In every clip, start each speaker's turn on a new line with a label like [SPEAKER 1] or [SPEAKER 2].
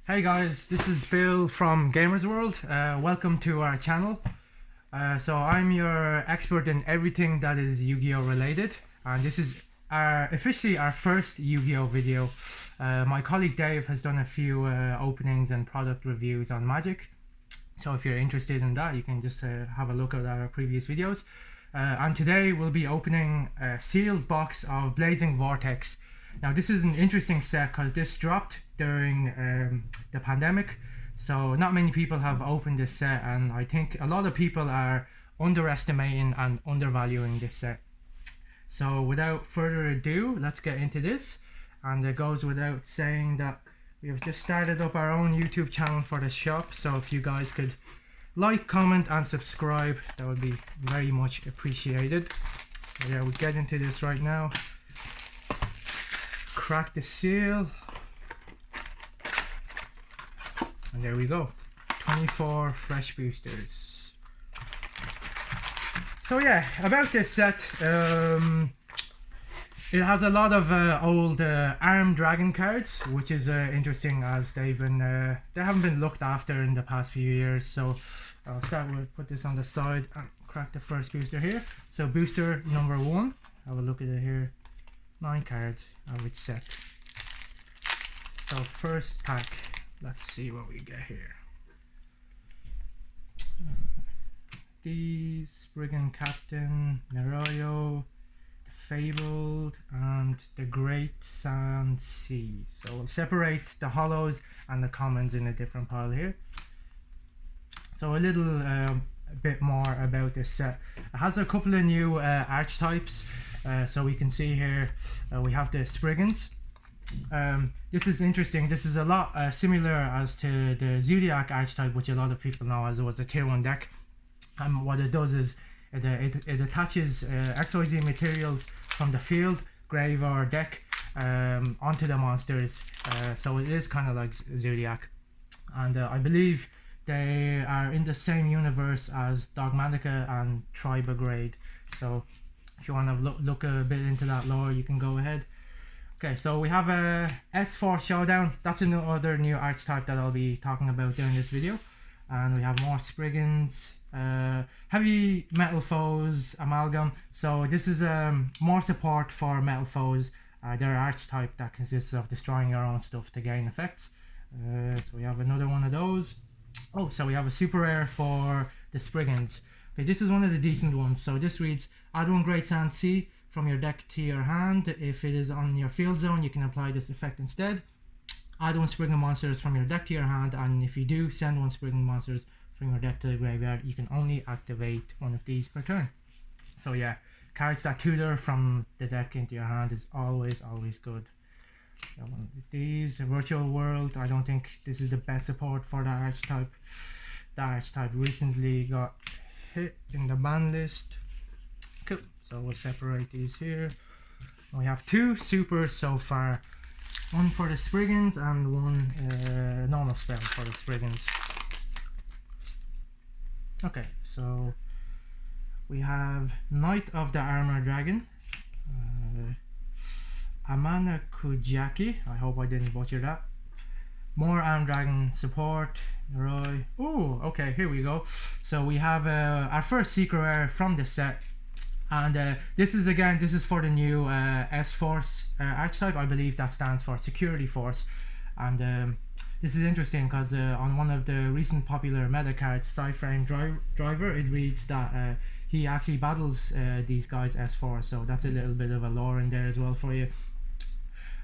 [SPEAKER 1] Hey guys, this is Bill from Gamers World. Welcome to our channel. So I'm your expert in everything that is Yu-Gi-Oh related, and this is officially our first Yu-Gi-Oh video. My colleague Dave has done a few openings and product reviews on Magic, so if you're interested in that you can just have a look at our previous videos. And today we'll be opening a sealed box of Blazing Vortex. Now this is an interesting set because this dropped during the pandemic, so not many people have opened this set, and I think a lot of people are underestimating and undervaluing this set. So without further ado, let's get into this. And it goes without saying that we have just started up our own YouTube channel for the shop, so if you guys could like, comment and subscribe, that would be very much appreciated. Yeah, we'll get into this right now. Crack the seal, and there we go, 24 fresh boosters. So yeah, about this set, it has a lot of old armed dragon cards, which is interesting as they haven't been looked after in the past few years. So I'll start with, put this on the side and crack the first booster here. So booster number 1, have a look at it here. 9 cards, average set. So first pack, let's see what we get here. The Spriggan Captain, Naroyo, the Fabled, and the Great Sand Sea. So we'll separate the hollows and the commons in a different pile here. So a little bit more about this set. It has a couple of new archetypes. So we can see here we have the Spriggans. This is interesting. This is a lot similar as to the Zodiac archetype, which a lot of people know as it was a tier 1 deck. And what it does is it attaches XYZ materials from the field, grave or deck onto the monsters. So it is kind of like Zodiac. And I believe they are in the same universe as Dogmatica and Tribergrade. So if you want to look a bit into that lore, you can go ahead. Okay, so we have a S4 Showdown. That's another new archetype that I'll be talking about during this video. And we have more Spriggans, Heavy Metal Foes, Amalgam. So this is more support for Metal Foes. They're an archetype that consists of destroying your own stuff to gain effects. So we have another one of those. Oh, so we have a super rare for the Spriggans. Okay, this is one of the decent ones. So this reads, add 1 Great Sand Sea from your deck to your hand. If it is on your field zone, you can apply this effect instead. Add 1 Spriggan monsters from your deck to your hand, and if you do send 1 Spriggan monsters from your deck to the graveyard, you can only activate 1 of these per turn. So yeah, cards that tutor from the deck into your hand is always good. So one of these, the Virtual World, I don't think this is the best support for that archetype. That archetype recently got hit in the ban list. Cool. So we'll separate these here. We have 2 supers so far. One for the Spriggans and one normal spell for the Spriggans. Okay, so we have Knight of the Armor Dragon, Amana Kujaki, I hope I didn't butcher that. More Armed Dragon support, Roy. Oh, okay, here we go. So we have our first secret rare from the set, and this is for the new S-Force archetype. I believe that stands for Security Force, and this is interesting because on one of the recent popular meta cards, Cyframe Driver, it reads that he actually battles these guys S4, so that's a little bit of a lore in there as well for you.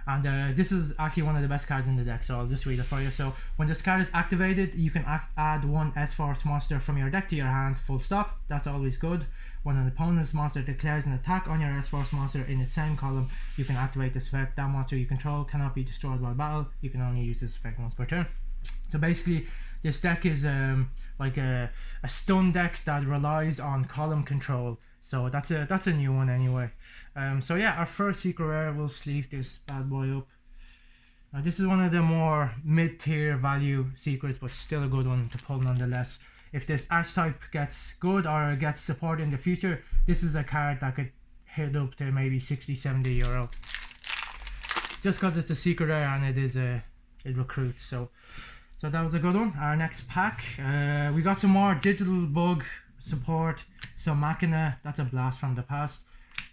[SPEAKER 1] And this is actually one of the best cards in the deck, so I'll just read it for you. So when this card is activated, you can add 1 S-Force monster from your deck to your hand, full stop. That's always good. When an opponent's monster declares an attack on your S-Force monster in its same column, you can activate this effect. That monster you control cannot be destroyed by battle. You can only use this effect once per turn. So basically, this deck is like a stun deck that relies on column control. So that's a new one anyway. So yeah, our first secret rare, we'll sleeve this bad boy up. Now this is one of the more mid-tier value secrets, but still a good one to pull nonetheless. If this archetype gets good or gets support in the future, this is a card that could hit up to maybe 60-70 euro. Just because it's a secret rare and it it recruits. So that was a good one. Our next pack, we got some more digital bug support. So Machina, that's a blast from the past.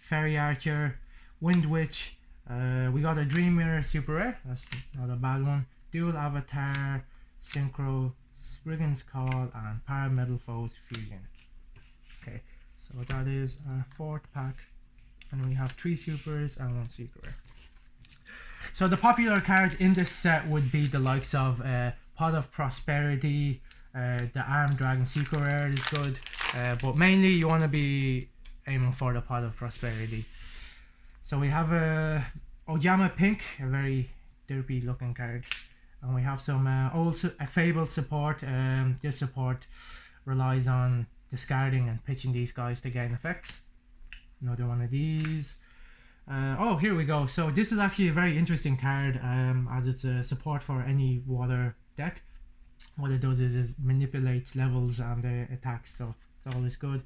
[SPEAKER 1] Fairy Archer, Wind Witch. We got a Dream Mirror super rare, that's not a bad one. Dual Avatar, Synchro, Spriggan's Call, and Parametal Foes Fusion. Okay, so that is our fourth pack, and we have 3 supers and 1 secret rare. So the popular cards in this set would be the likes of Pot of Prosperity, the Armed Dragon secret rare is good, but mainly you want to be aiming for the Pot of Prosperity. So we have a Ojama Pink, a very derpy looking card. And we have some old Fabled support. This support relies on discarding and pitching these guys to gain effects. Another one of these. Oh, here we go. So this is actually a very interesting card, as it's a support for any water deck. What it does is manipulates levels and attacks, so it's always good.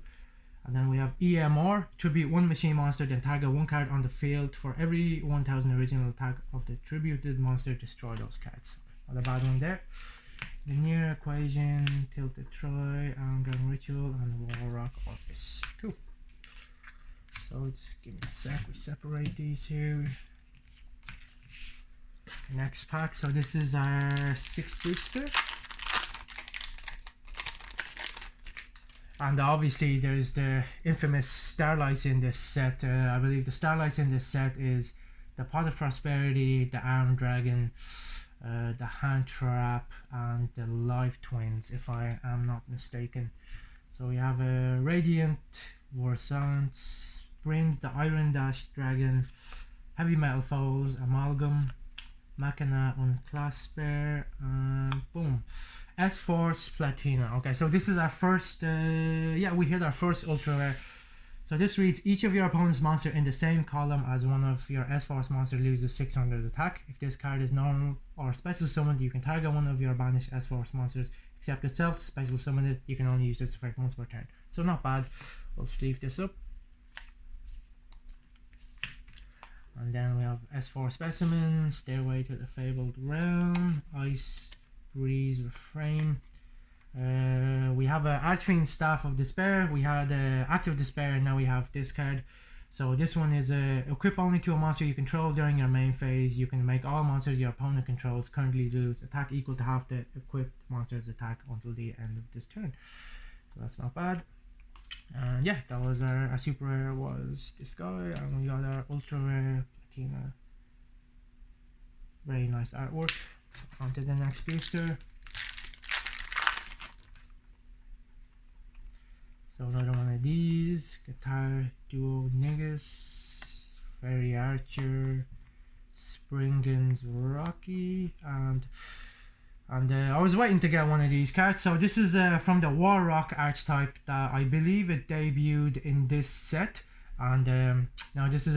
[SPEAKER 1] And then we have EMR, tribute 1 machine monster, then target 1 card on the field. For every 1000 original attack of the tributed monster, destroy those cards. Not a bad one there. Linear Equation, Tilted Troy, Angram Ritual, and Warrock Office. Cool. So just give me a sec, we separate these here. Next pack, so this is our 6th booster. And obviously there's the infamous Starlights in this set. I believe the Starlights in this set is the Pot of Prosperity, the Armed Dragon, the Hand Trap, and the Life Twins, if I am not mistaken. So we have a Radiant, Warsant, Sprint, the Iron Dash Dragon, Heavy Metal Foes, Amalgam, Machina, Unclasper, and boom, S-Force Platina. Okay, so this is our first, yeah, we hit our first ultra rare. So this reads, each of your opponent's monster in the same column as one of your S-Force monster loses 600 attack. If this card is normal or special summoned, you can target one of your banished S-Force monsters, except itself, special summon it, you can only use this effect once per turn. So not bad. We'll sleeve this up. And then we have S4 Specimen, Stairway to the Fabled Realm, Ice Breeze Refrain. We have a Archfiend Staff of Despair. We had Axe of Despair, and now we have this card. So this one is equip only to a monster you control during your main phase. You can make all monsters your opponent controls currently lose attack equal to half the equipped monster's attack until the end of this turn. So that's not bad. And yeah, that was our super rare was this guy, and we got our ultra rare Platina. Very nice artwork. On to the next booster. So another one of these, Guitar Duo Negus, Fairy Archer, Spriggan's Rocky, and I was waiting to get one of these cards. So this is from the Warrock archetype that I believe it debuted in this set. And now this is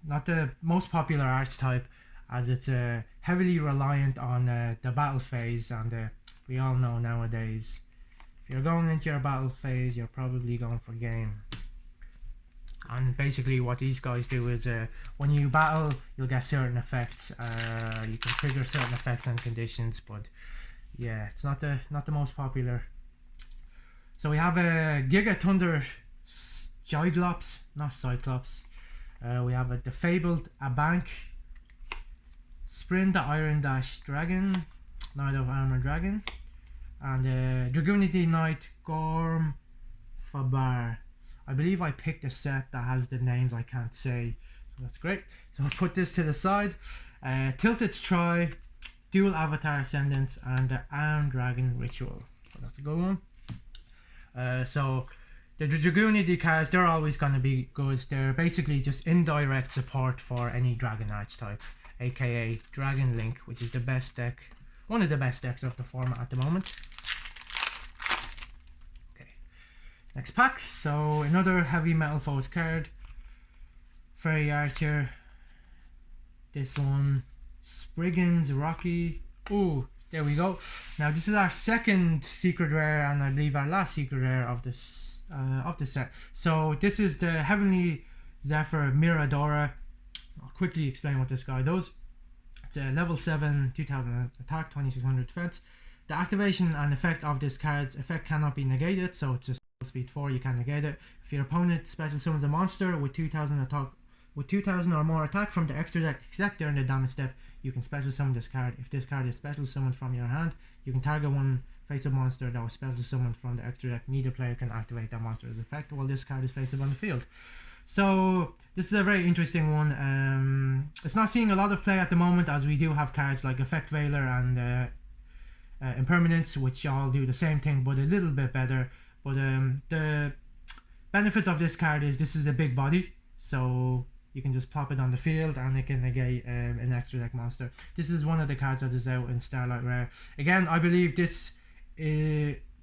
[SPEAKER 1] not the most popular archetype, as it's heavily reliant on the battle phase, and we all know nowadays if you're going into your battle phase, you're probably going for game. And basically what these guys do is when you battle, you'll get certain effects. You can trigger certain effects and conditions, but yeah, it's not the most popular. So we have a Giga Thunder Gyglops, not Cyclops. We have a Defabled Abank, Sprint the Iron Dash Dragon, Knight of Armor Dragon, and Dragoonity Knight Gorm Fabar. I believe I picked a set that has the names I can't say, so that's great. So I'll put this to the side. Tilted Troy, Dual Avatar Ascendants, and the Armed Dragon Ritual. So that's a good one. So the Dragoonity cards, they're always going to be good. They're basically just indirect support for any Dragon archetype, aka Dragon Link, which is the best deck, one of the best decks of the format at the moment. Next pack, so another Heavy Metal Foes card, Fairy Archer, this one, Spriggan's Rocky. Oh, there we go. Now this is our second secret rare, and I believe our last secret rare of this set. So this is the Heavenly Zephyr Miradora. I'll quickly explain what this guy does. It's a level 7, 2000 attack, 2600 defense. The activation and effect of this card's effect cannot be negated, so it's just speed 4, you can't negate it. If your opponent special summons a monster with 2000 attack, with 2000 or more attack from the extra deck, except during the damage step, you can special summon this card. If this card is special summoned from your hand, you can target one face-up monster that was special summoned from the extra deck. Neither player can activate that monster's effect while this card is face-up on the field. So this is a very interesting one. It's not seeing a lot of play at the moment, as we do have cards like Effect Veiler and Impermanence, which all do the same thing but a little bit better. But the benefits of this card is this is a big body, so you can just plop it on the field and it can negate an extra deck monster. This is one of the cards that is out in Starlight Rare. Again, I believe this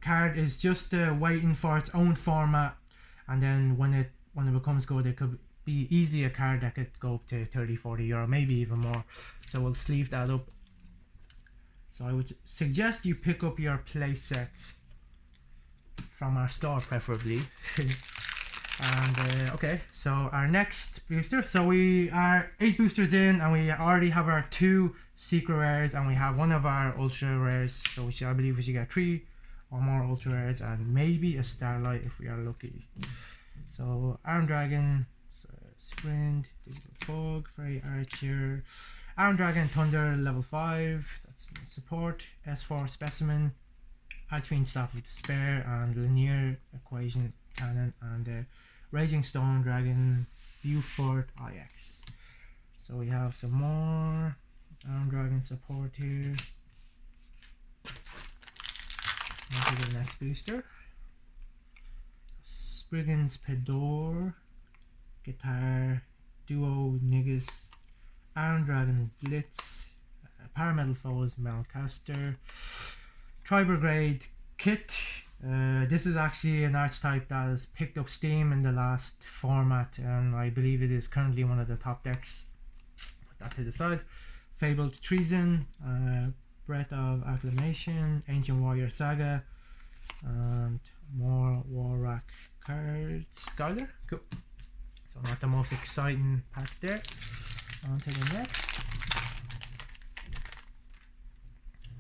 [SPEAKER 1] card is just waiting for its own format, and then when it becomes good, it could be easily a card that could go up to 30-40 euro, maybe even more. So we'll sleeve that up. So I would suggest you pick up your play sets from our store, preferably. And okay, so our next booster, so we are 8 boosters in, and we already have our 2 secret rares, and we have one of our ultra rares, so I believe we should get 3 or more ultra rares, and maybe a Starlight if we are lucky. So Iron Dragon, Sprint, Digital Fog, Fairy Archer, Iron Dragon, Thunder, level 5, that's support, S4 Specimen, Archfiend Staff of Despair, and Linear Equation Cannon, and Raging Stone Dragon, Beaufort IX. So we have some more Iron Dragon support here. On to the next booster. Spriggan's Pedor, Guitar, Duo Niggas, Iron Dragon Blitz, Parametal Foes, Melcaster, Tri-Brigade Kit. This is actually an archetype that has picked up steam in the last format, and I believe it is currently one of the top decks. Put that to the side. Fabled Treason, Breath of Acclamation, Ancient Warrior Saga, and more Warrack cards. Skyler, cool. So not the most exciting pack there. On to the next.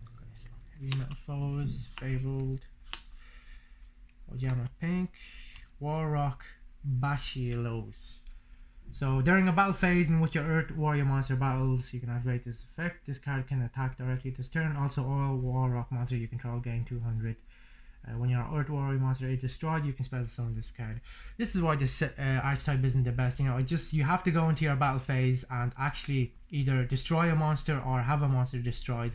[SPEAKER 1] Okay, so Heavy Metal Foes, Fabled, Ojama Pink, Warrock, Bashilos. So during a battle phase in which your Earth Warrior monster battles, you can activate this effect. This card can attack directly this turn. Also, all Warrock monsters you control gain 200. When your Earth Warrior monster is destroyed, you can special summon this card. This is why this archetype isn't the best. You know, you have to go into your battle phase and actually either destroy a monster or have a monster destroyed.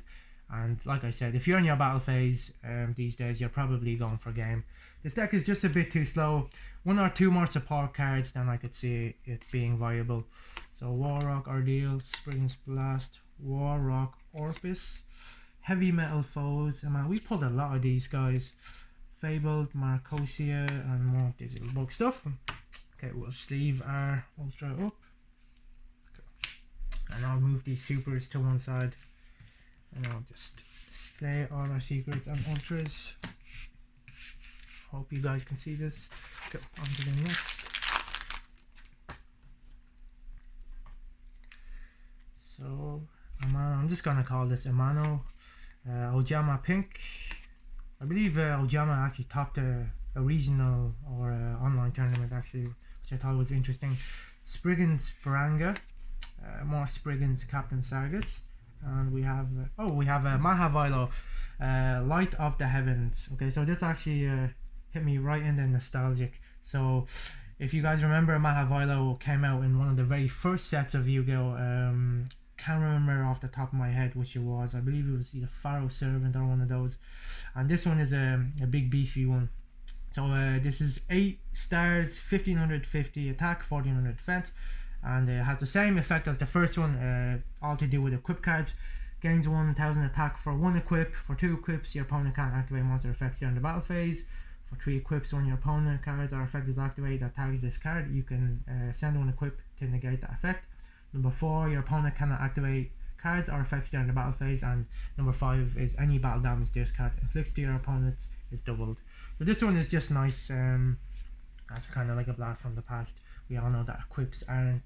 [SPEAKER 1] And like I said, if you're in your battle phase these days, you're probably going for game. This deck is just a bit too slow. 1 or 2 more support cards, then I could see it being viable. So Warrock Ordeal, Spriggan's Blast, Warrock Orpus, Heavy Metal Foes. And man, we pulled a lot of these guys. Fabled, Marcosia, and more digital bug stuff. Okay, we'll sleeve our ultra up. And I'll move these supers to one side. And I'll just display all our secrets and ultras. Hope you guys can see this. Go on to the next. So I'm just gonna call this Amano. Ojama Pink. I believe Ojama actually topped a regional or online tournament actually, which I thought was interesting. Spriggan's Baranga, more Spriggan's Captain Sargus, and we have Mahavilo, Light of the Heavens. Okay, so this actually hit me right in the nostalgic. So if you guys remember, Mahavilo came out in one of the very first sets of Yu-Gi-Oh! Can't remember off the top of my head which it was. I believe it was either Pharaoh Servant or one of those. And this one is a big beefy one. So this is 8 stars, 1550 attack, 1400 defense, and it has the same effect as the first one, all to do with equip cards. Gains 1000 attack for 1 equip. For 2 equips, your opponent can't activate monster effects during the battle phase. For 3 equips, when your opponent cards or effect is activated that targets this card, you can send 1 equip to negate that effect. Number 4, your opponent cannot activate cards or effects during the battle phase. And number 5 is any battle damage this card inflicts to your opponents is doubled. So this one is just nice. That's kind of like a blast from the past. We all know that equips aren't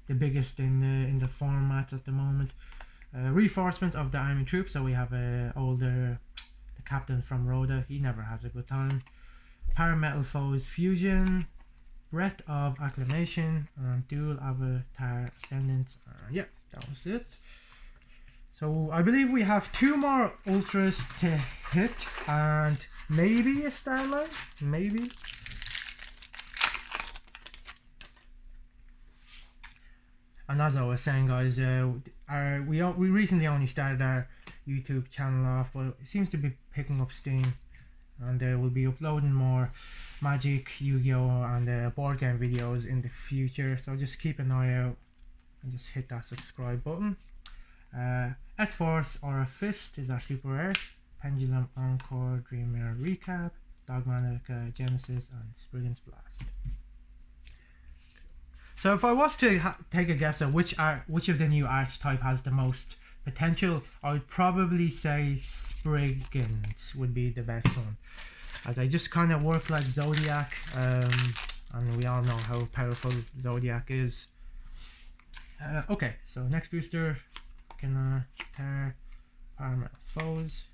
[SPEAKER 1] the biggest in the formats at the moment. Reinforcements of the army troops. So we have the captain from Rhoda. He never has a good time. Parametal foes fusion. Breath of acclamation and dual avatar ascendance. Yeah, that was it. So I believe we have 2 more ultras to hit and maybe a starline, maybe. And as I was saying, guys, we recently only started our YouTube channel off, but it seems to be picking up steam, and we'll be uploading more Magic, Yu-Gi-Oh, and board game videos in the future. So just keep an eye out and just hit that subscribe button. S-Force or a Fist is our super rare. Pendulum Encore, Dreamer Recap, Dogmatic Genesis, and Spriggan's Blast. So if I was to take a guess at which of the new archetype has the most potential, I would probably say Spriggan's would be the best one, as they just kind of work like Zodiac, and we all know how powerful Zodiac is. Okay, so next booster, Tear, Paramount Foes,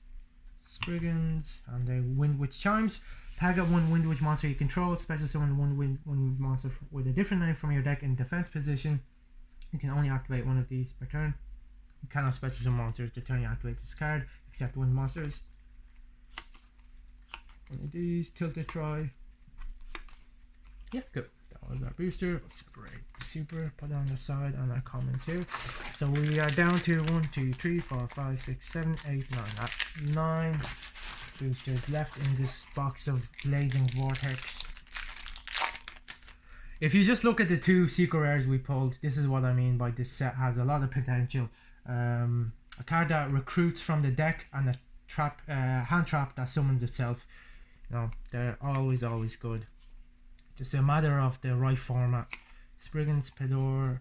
[SPEAKER 1] Spriggan's, and the Wind Witch Chimes. Target 1 Wind Witch monster you control, special summon one monster with a different name from your deck in defense position. You can only activate one of these per turn. You cannot special summon monsters the turn you activate this card, except wind monsters. One of these, Tilted Try. Yeah, good. That was our booster. We'll separate the super, put it on the side, and our comments here. So we are down to 1, 2, 3, 4, 5, 6, 7, 8, 9. 9 boosters left in this box of blazing Vortex. If you just look at the 2 secret rares we pulled, this is what I mean by this set has a lot of potential. A card that recruits from the deck, and a hand trap that summons itself. You know, they're always good. Just a matter of the right format. Spriggan's Pedor,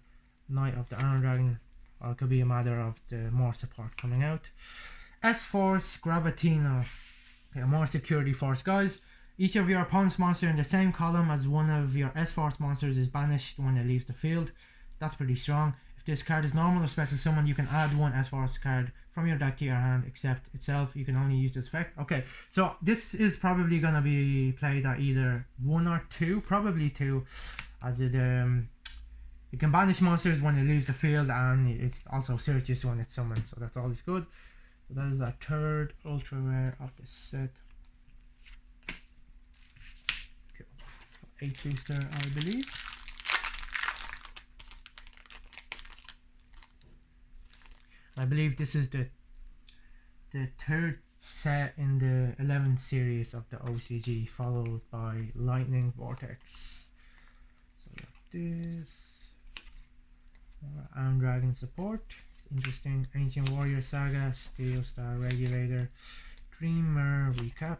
[SPEAKER 1] Knight of the Iron Dragon, or it could be a matter of the more support coming out. S-Force Gravitino. Okay, more security force, guys. Each of your opponent's monster in the same column as one of your S-Force monsters is banished when it leaves the field. That's pretty strong. If this card is normal or special summon, you can add 1 S-Force card from your deck to your hand, except itself. You can only use this effect. Okay, so this is probably gonna be played at either 1 or 2, probably 2, as it can banish monsters when it leaves the field, and it also searches when it's summoned. So that's always good. So that is our 3rd ultra rare of the set. Okay. 8 booster, I believe. I believe this is the 3rd set in the 11th series of the OCG, followed by Lightning Vortex. So like this. More Iron Dragon support. It's interesting. Ancient Warrior Saga, Steel Star Regulator, Dreamer Recap,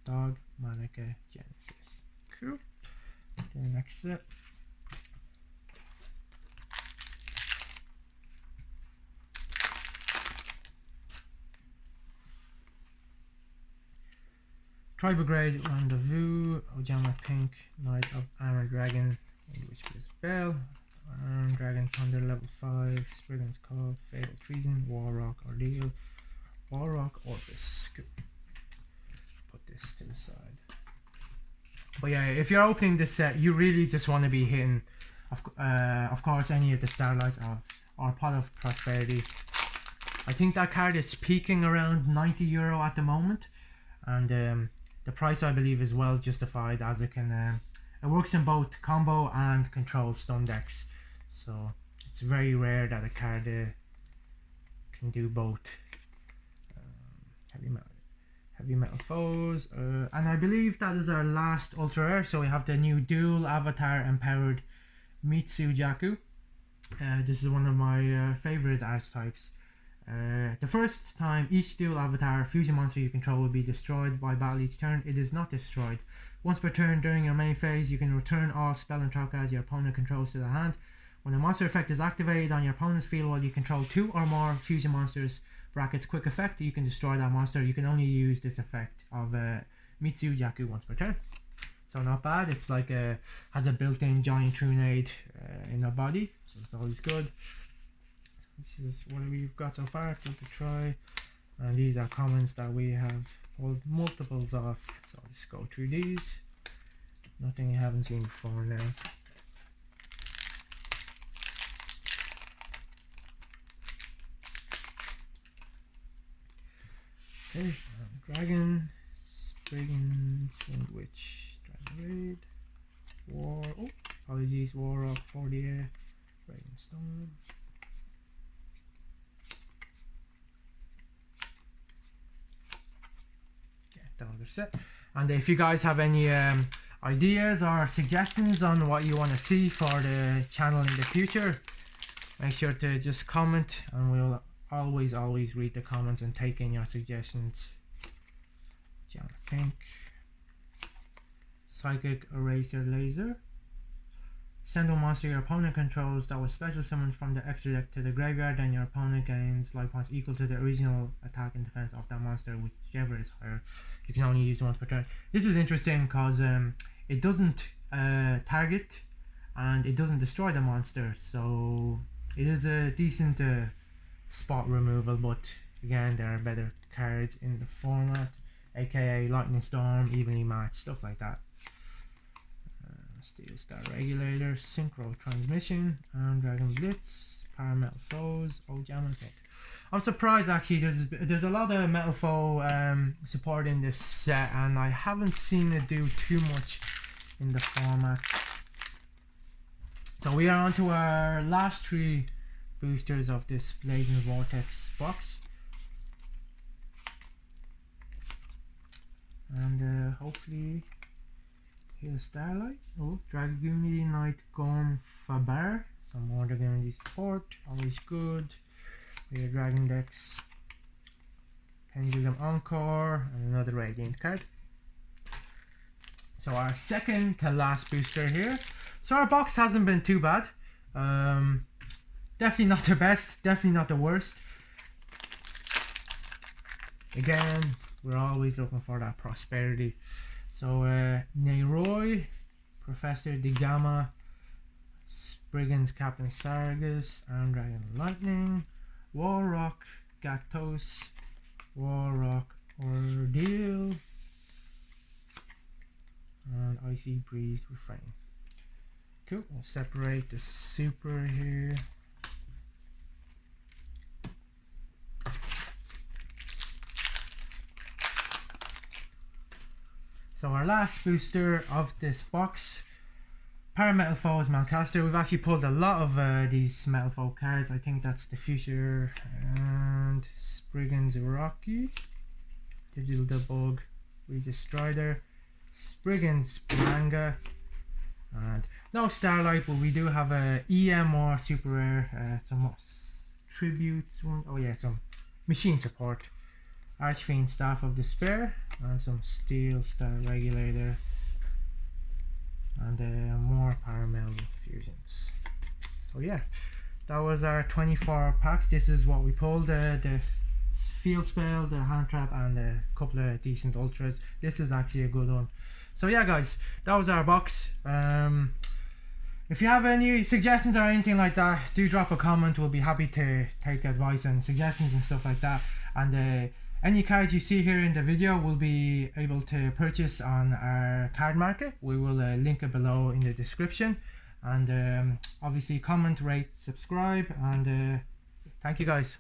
[SPEAKER 1] Dogmatic Genesis. Cool. The next set. Tribal Grade Rendezvous, Ojama Pink, Knight of Iron Dragon, Whisper's Bell, Iron Dragon Thunder level 5, Spriggan's Call, Fatal Treason, Warrock Ordeal, Warrock Orbis. Good. Put this to the side. But yeah, if you're opening this set, you really just want to be hitting, of course, any of the Starlights or Pot of Prosperity. I think that card is peaking around €90 at the moment, and the price I believe is well justified, as it can it works in both combo and control stun decks, so it's very rare that a card can do both. Heavy metal foes, and I believe that is our last ultra rare. So we have the new dual avatar empowered Mitsu Jaku. This is one of my favorite archetypes. The first time each dual avatar fusion monster you control will be destroyed by battle each turn, it is not destroyed. Once per turn during your main phase, you can return all spell and trap cards your opponent controls to the hand. When a monster effect is activated on your opponent's field while you control 2 or more fusion monsters, brackets quick effect, you can destroy that monster. You can only use this effect of Mitsu Jaku once per turn. So not bad. It's like has a built-in giant Trunade in her body, so it's always good. this is what we've got so far. Give it a try. And these are comments that we have pulled multiples of. So let's go through these. Nothing you haven't seen before now. Okay, Dragon, Spriggan, Witch, Dragon Raid, War, oh, apologies, War Rock, 40 Raging Storm. Yeah, that was set. And if you guys have any ideas or suggestions on what you want to see for the channel in the future, make sure to just comment, and we'll always read the comments and take in your suggestions. John Pink, Psychic Eraser Laser. Send one monster your opponent controls that was special summoned from the extra deck to the graveyard, then your opponent gains life points equal to the original attack and defense of that monster, whichever is higher. You can only use once per turn. This is interesting because it doesn't target and it doesn't destroy the monster, so it is a decent spot removal, but again there are better cards in the format, aka Lightning Storm, Evenly Matched, stuff like that. Steel Star Regulator, Synchro Transmission, and Dragon Blitz, Parametal Foes, Ojama Pick. I'm surprised actually, there's a lot of Metal Foe support in this set, and I haven't seen it do too much in the format. So we are on to our last 3 boosters of this Blazing Vortex box, and hopefully here's Starlight. Oh, Dragoonie Knight Gorm Faber, some more Dragoonie support, always good. We have Dragon Decks, Pendulum Encore, and another Radiant card. So our second to last booster here. So our box hasn't been too bad. Definitely not the best, definitely not the worst. Again, we're always looking for that prosperity. So Neroy, Professor Digama, Spriggan's Captain Sargus, and Dragon Lightning, Warrock, Gactos, Warrock Ordeal, and Icy Breeze Refrain. Cool, we'll separate the super here. So our last booster of this box, Parametal Foes Malcaster. We've actually pulled a lot of these Metal Foe cards. I think that's the Future, and Spriggan's Rocky, Digital Debug, Regis Strider, Spriggan's Manga, and no Starlight, but we do have a EM or Super Rare, some tributes, oh yeah, some machine support. Archfiend Staff of Despair, and some Steel Star Regulator, and more Paramel Fusions. So yeah, that was our 24 packs. This is what we pulled, the Field Spell, the Hand Trap, and a couple of decent Ultras. This is actually a good one. So yeah guys, that was our box. If you have any suggestions or anything like that, do drop a comment. We'll be happy to take advice and suggestions and stuff like that. And any cards you see here in the video will be able to purchase on our card market. We will link it below in the description. And obviously comment, rate, subscribe, and thank you guys.